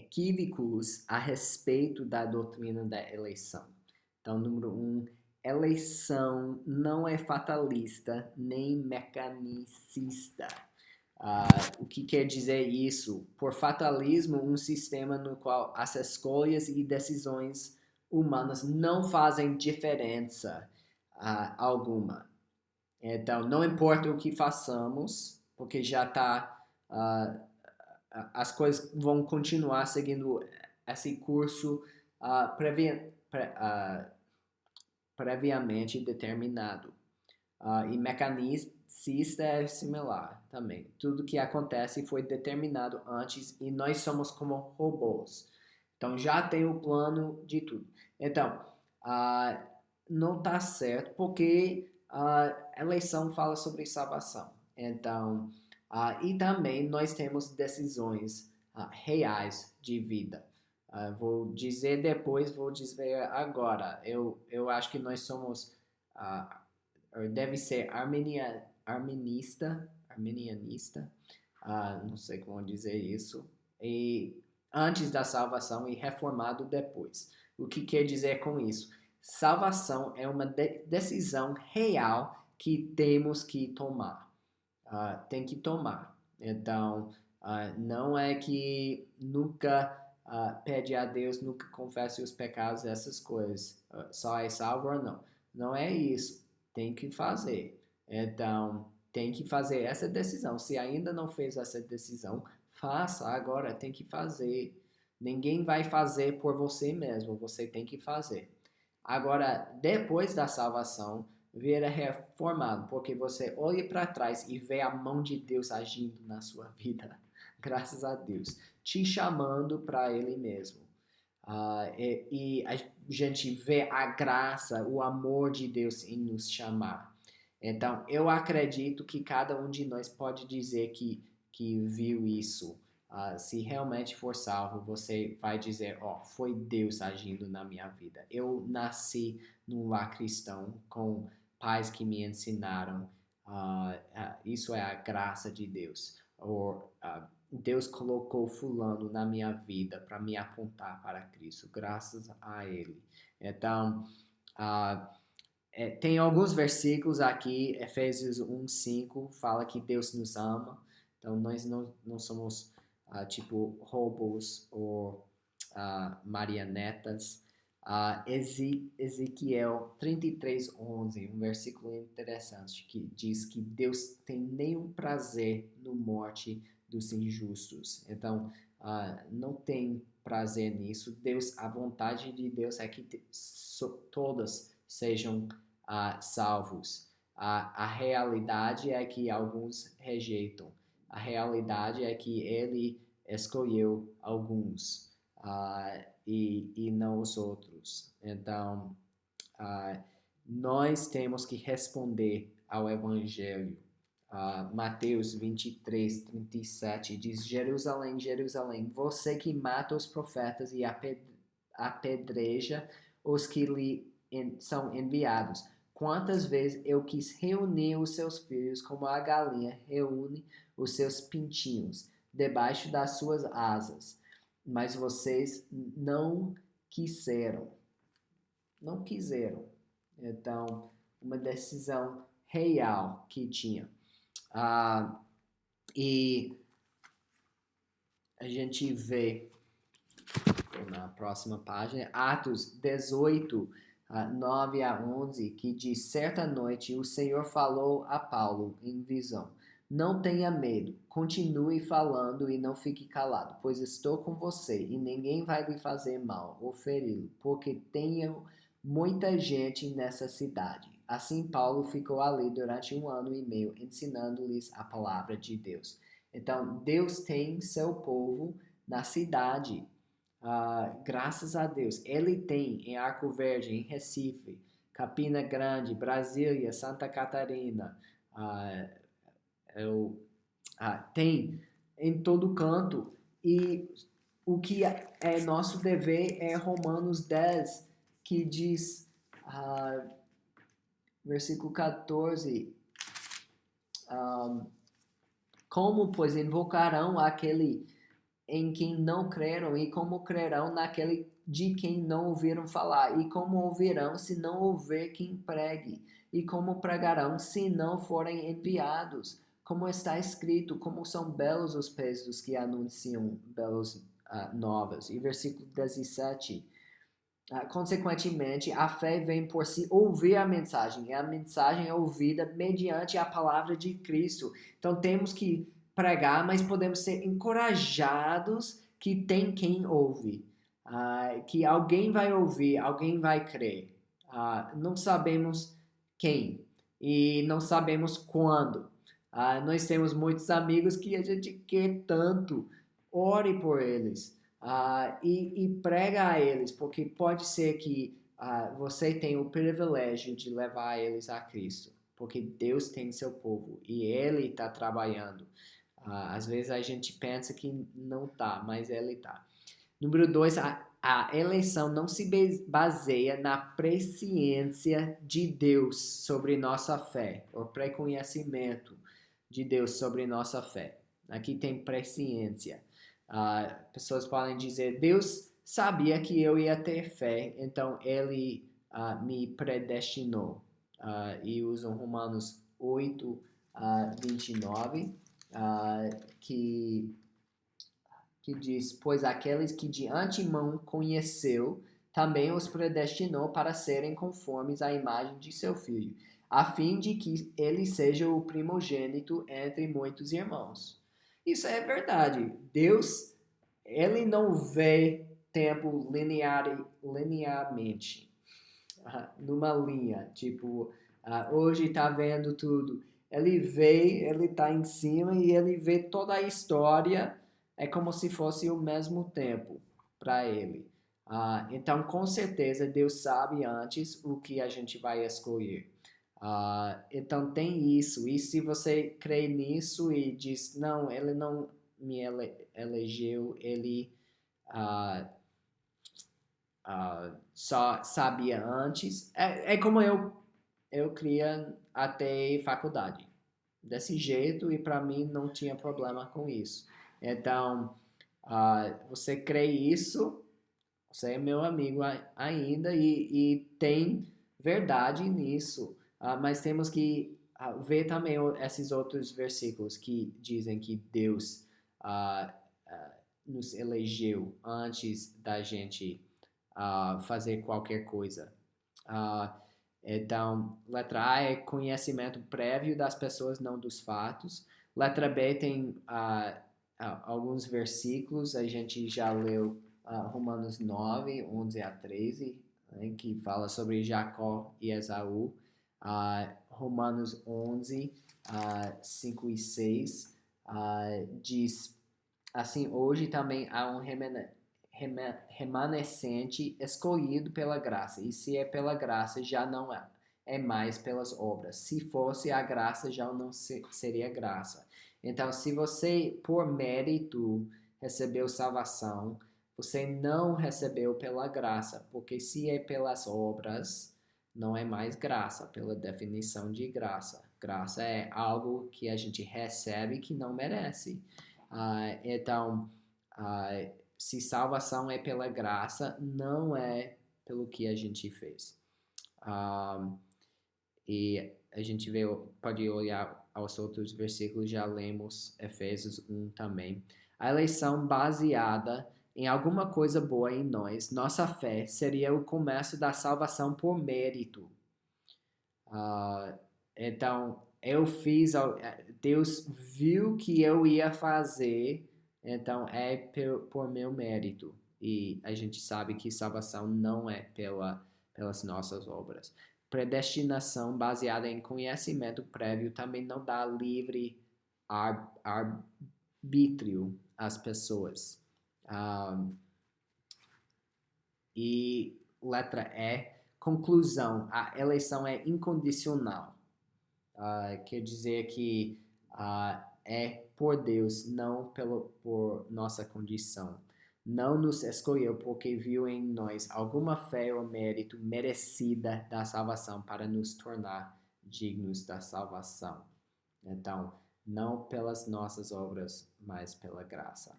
equívocos a respeito da doutrina da eleição. Então, número 1, eleição não é fatalista nem mecanicista. O que quer dizer isso? Por fatalismo, um sistema no qual as escolhas e decisões humanas não fazem diferença alguma. Então, não importa o que façamos, porque já está, as coisas vão continuar seguindo esse curso previamente determinado. E mecanicista é similar também. Tudo que acontece foi determinado antes e nós somos como robôs. Então já tem o plano de tudo. Então, não está certo porque a eleição fala sobre salvação. Então, e também nós temos decisões reais de vida. Vou dizer depois, vou dizer agora. Eu acho que nós somos, deve ser arminianista, não sei como dizer isso, e antes da salvação e reformado depois. O que quer dizer com isso? Salvação é uma decisão real que temos que tomar. Tem que tomar. Então, não é que nunca pede a Deus, nunca confesse os pecados, essas coisas. Só é salvo ou não. Não é isso. Tem que fazer. Então, tem que fazer essa decisão. Se ainda não fez essa decisão, faça agora. Tem que fazer. Ninguém vai fazer por você mesmo. Você tem que fazer. Agora, depois da salvação, vira reformado, porque você olha para trás e vê a mão de Deus agindo na sua vida, graças a Deus, te chamando para Ele mesmo. E a gente vê a graça, o amor de Deus em nos chamar. Então, eu acredito que cada um de nós pode dizer que viu isso. Se realmente for salvo, você vai dizer, foi Deus agindo na minha vida. Eu nasci num lar cristão com pais que me ensinaram. Isso é a graça de Deus. Deus colocou fulano na minha vida para me apontar para Cristo, graças a Ele. Então, tem alguns versículos aqui, Efésios 1:5 fala que Deus nos ama. Então, nós não somos tipo robôs ou marionetas. Ezequiel 33:11, um versículo interessante que diz que Deus tem nenhum prazer no morte dos injustos. Então, não tem prazer nisso. A vontade de Deus é que todas sejam salvos. A realidade é que alguns rejeitam. A realidade é que ele escolheu alguns e não os outros. Então, nós temos que responder ao Evangelho. Mateus 23:37 diz: Jerusalém, Jerusalém, você que mata os profetas e apedreja os que lhe são enviados. Quantas vezes eu quis reunir os seus filhos como a galinha reúne os seus pintinhos debaixo das suas asas, mas vocês não quiseram. Não quiseram. Então, uma decisão real que tinha. E a gente vê na próxima página, Atos 18, 9-11, que diz: certa noite o Senhor falou a Paulo em visão: não tenha medo, continue falando e não fique calado, pois estou com você e ninguém vai lhe fazer mal ou feri-lo, porque tenho muita gente nessa cidade. Assim Paulo ficou ali durante 1 ano e meio, ensinando-lhes a palavra de Deus. Então, Deus tem seu povo na cidade. Graças a Deus, Ele tem em Arco Verde, em Recife, Campina Grande, Brasília, Santa Catarina, tem em todo canto. E o que é nosso dever é Romanos 10, que diz, versículo 14, como, pois, invocarão aquele em quem não creram, e como crerão naquele de quem não ouviram falar, e como ouvirão se não houver quem pregue, e como pregarão se não forem enviados. Como está escrito, como são belos os pés dos que anunciam belos novas. E versículo 17. Consequentemente, a fé vem por se ouvir a mensagem, e a mensagem é ouvida mediante a palavra de Cristo. Então temos que pregar, mas podemos ser encorajados que tem quem ouve, que alguém vai ouvir, alguém vai crer. Não sabemos quem e não sabemos quando. Nós temos muitos amigos que a gente quer tanto, ore por eles. E prega a eles, porque pode ser que você tenha o privilégio de levar eles a Cristo, porque Deus tem seu povo e Ele está trabalhando. Às vezes a gente pensa que não está, mas Ele está. Número 2, a eleição não se baseia na presciência de Deus sobre nossa fé, ou preconhecimento de Deus sobre nossa fé. Aqui tem presciência. Pessoas podem dizer, Deus sabia que eu ia ter fé, então Ele me predestinou. E usam Romanos 8, 29, que diz, pois aqueles que de antemão conheceu, também os predestinou para serem conformes à imagem de seu filho, a fim de que ele seja o primogênito entre muitos irmãos. Isso é verdade. Deus, ele não vê tempo linearmente, numa linha, tipo, hoje está vendo tudo. Ele vê, ele está em cima e ele vê toda a história, é como se fosse o mesmo tempo para ele. Então, com certeza, Deus sabe antes o que a gente vai escolher. Então, tem isso. E se você crê nisso e diz, não, ele não me elegeu, ele só sabia antes. É como eu queria até faculdade. Desse jeito, e para mim não tinha problema com isso. Então, você crê isso, você é meu amigo ainda e tem verdade nisso. Mas temos que ver também esses outros versículos que dizem que Deus nos elegeu antes da gente fazer qualquer coisa. Então, letra A é conhecimento prévio das pessoas, não dos fatos. Letra B tem alguns versículos, a gente já leu Romanos 9, 11 a 13, né, que fala sobre Jacó e Esaú. Romanos 11, 5 e 6 diz assim, hoje também há um remanescente escolhido pela graça. E se é pela graça, já não é mais pelas obras. Se fosse a graça, já não seria graça. Então, se você, por mérito, recebeu salvação, você não recebeu pela graça, porque se é pelas obras, não é mais graça, pela definição de graça. Graça é algo que a gente recebe que não merece. Então, se salvação é pela graça, não é pelo que a gente fez. E a gente pode olhar aos outros versículos, já lemos Efésios 1 também. A eleição baseada em alguma coisa boa em nós, nossa fé, seria o começo da salvação por mérito. Então, Deus viu que eu ia fazer, então é por meu mérito. E a gente sabe que salvação não é pelas nossas obras. Predestinação baseada em conhecimento prévio também não dá livre arbítrio às pessoas. E letra E, conclusão, a eleição é incondicional. Quer dizer que é por Deus, não por nossa condição. Não nos escolheu porque viu em nós alguma fé ou mérito merecida da salvação para nos tornar dignos da salvação. Então, não pelas nossas obras, mas pela graça.